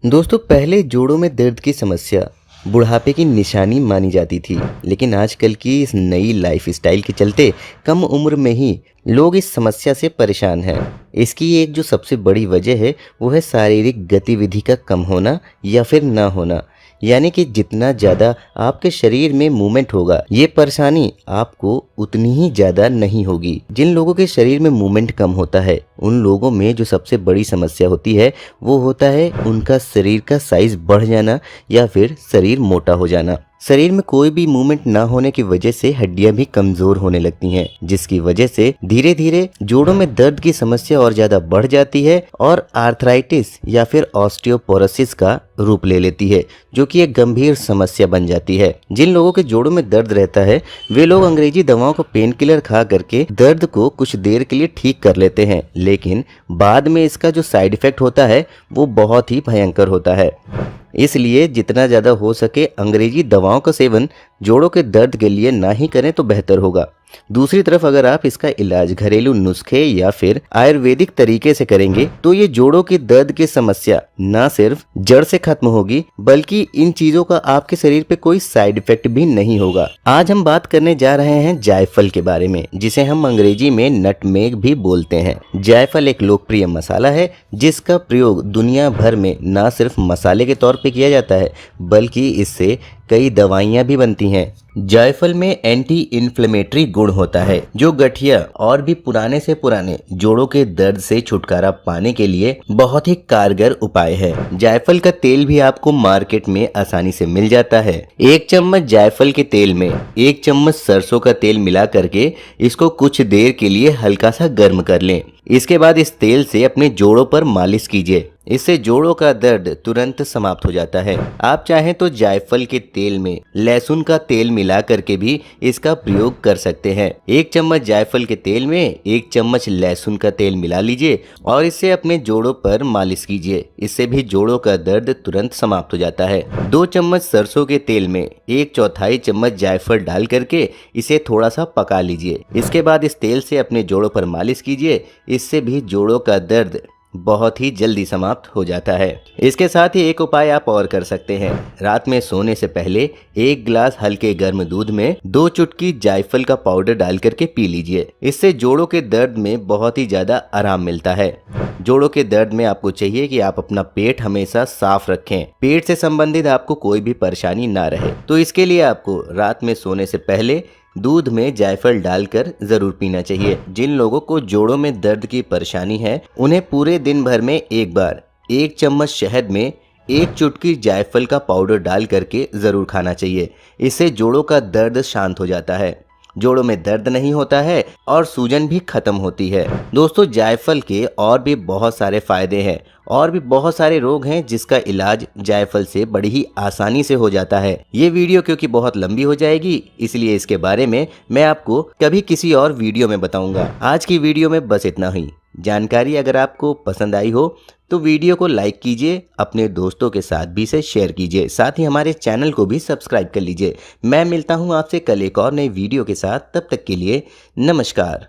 दोस्तों पहले जोड़ों में दर्द की समस्या बुढ़ापे की निशानी मानी जाती थी, लेकिन आजकल की इस नई लाइफस्टाइल के चलते कम उम्र में ही लोग इस समस्या से परेशान हैं। इसकी एक जो सबसे बड़ी वजह है वो है शारीरिक गतिविधि का कम होना या फिर ना होना। यानी कि जितना ज़्यादा आपके शरीर में मूवमेंट होगा, ये परेशानी आपको उतनी ही ज़्यादा नहीं होगी। जिन लोगों के शरीर में मूवमेंट कम होता है उन लोगों में जो सबसे बड़ी समस्या होती है वो होता है उनका शरीर का साइज बढ़ जाना या फिर शरीर मोटा हो जाना। शरीर में कोई भी मूवमेंट ना होने की वजह से हड्डियां भी कमजोर होने लगती हैं, जिसकी वजह से धीरे धीरे जोड़ों में दर्द की समस्या और ज्यादा बढ़ जाती है और आर्थराइटिस या फिर ऑस्टियोपोरोसिस का रूप ले लेती है, जो कि एक गंभीर समस्या बन जाती है। जिन लोगों के जोड़ों में दर्द रहता है वे लोग अंग्रेजी दवाओं को पेन किलर खा करके दर्द को कुछ देर के लिए ठीक कर लेते हैं, लेकिन बाद में इसका जो साइड इफेक्ट होता है वो बहुत ही भयंकर होता है। इसलिए जितना ज़्यादा हो सके अंग्रेजी दवाओं का सेवन जोड़ों के दर्द के लिए ना ही करें तो बेहतर होगा। दूसरी तरफ अगर आप इसका इलाज घरेलू नुस्खे या फिर आयुर्वेदिक तरीके से करेंगे तो ये जोड़ों की दर्द की समस्या न सिर्फ जड़ से खत्म होगी बल्कि इन चीजों का आपके शरीर पे कोई साइड इफेक्ट भी नहीं होगा। आज हम बात करने जा रहे हैं जायफल के बारे में, जिसे हम अंग्रेजी में नटमेग भी बोलते हैं। जायफल एक लोकप्रिय मसाला है जिसका प्रयोग दुनिया भर में न सिर्फ मसाले के तौर पे किया जाता है बल्कि इससे कई दवाइयाँ भी बनती हैं। जायफल में एंटी इन्फ्लेमेटरी गुण होता है जो गठिया और भी पुराने से पुराने जोड़ों के दर्द से छुटकारा पाने के लिए बहुत ही कारगर उपाय है। जायफल का तेल भी आपको मार्केट में आसानी से मिल जाता है। 1 चम्मच जायफल के तेल में 1 चम्मच सरसों का तेल मिला करके इसको कुछ देर के लिए हल्का सा गर्म कर लें। इसके बाद इस तेल से अपने जोड़ों पर मालिश कीजिए। इससे जोड़ों का दर्द तुरंत समाप्त हो जाता है। आप चाहें तो जायफल के तेल में लहसुन का तेल मिला करके भी इसका प्रयोग कर सकते हैं। 1 चम्मच जायफल के तेल में 1 चम्मच लहसुन का तेल मिला लीजिए और इसे अपने जोड़ों पर मालिश कीजिए। इससे भी जोड़ों का दर्द तुरंत समाप्त हो जाता है। 2 चम्मच सरसों के तेल में 1/4 चम्मच जायफल डाल करके इसे थोड़ा सा पका लीजिए। इसके बाद इस तेल से अपने जोड़ों पर मालिश कीजिए। इससे भी जोड़ों का दर्द बहुत ही जल्दी समाप्त हो जाता है। इसके साथ ही एक उपाय आप और कर सकते हैं। रात में सोने से पहले 1 गिलास हल्के गर्म दूध में 2 चुटकी जायफल का पाउडर डाल करके पी लीजिए। इससे जोड़ों के दर्द में बहुत ही ज्यादा आराम मिलता है। जोड़ों के दर्द में आपको चाहिए कि आप अपना पेट हमेशा साफ रखें। पेट से संबंधित आपको कोई भी परेशानी ना रहे, तो इसके लिए आपको रात में सोने से पहले दूध में जायफल डालकर जरूर पीना चाहिए। जिन लोगों को जोड़ों में दर्द की परेशानी है उन्हें पूरे दिन भर में एक बार 1 चम्मच शहद में 1 चुटकी जायफल का पाउडर डाल करके जरूर खाना चाहिए। इससे जोड़ों का दर्द शांत हो जाता है, जोड़ों में दर्द नहीं होता है और सूजन भी खत्म होती है। दोस्तों जायफल के और भी बहुत सारे फायदे हैं और भी बहुत सारे रोग हैं जिसका इलाज जायफल से बड़ी ही आसानी से हो जाता है। ये वीडियो क्योंकि बहुत लंबी हो जाएगी इसलिए इसके बारे में मैं आपको कभी किसी और वीडियो में बताऊंगा। आज की वीडियो में बस इतना ही। जानकारी अगर आपको पसंद आई हो तो वीडियो को लाइक कीजिए, अपने दोस्तों के साथ भी इसे शेयर कीजिए, साथ ही हमारे चैनल को भी सब्सक्राइब कर लीजिए। मैं मिलता हूं आपसे कल एक और नई वीडियो के साथ। तब तक के लिए नमस्कार।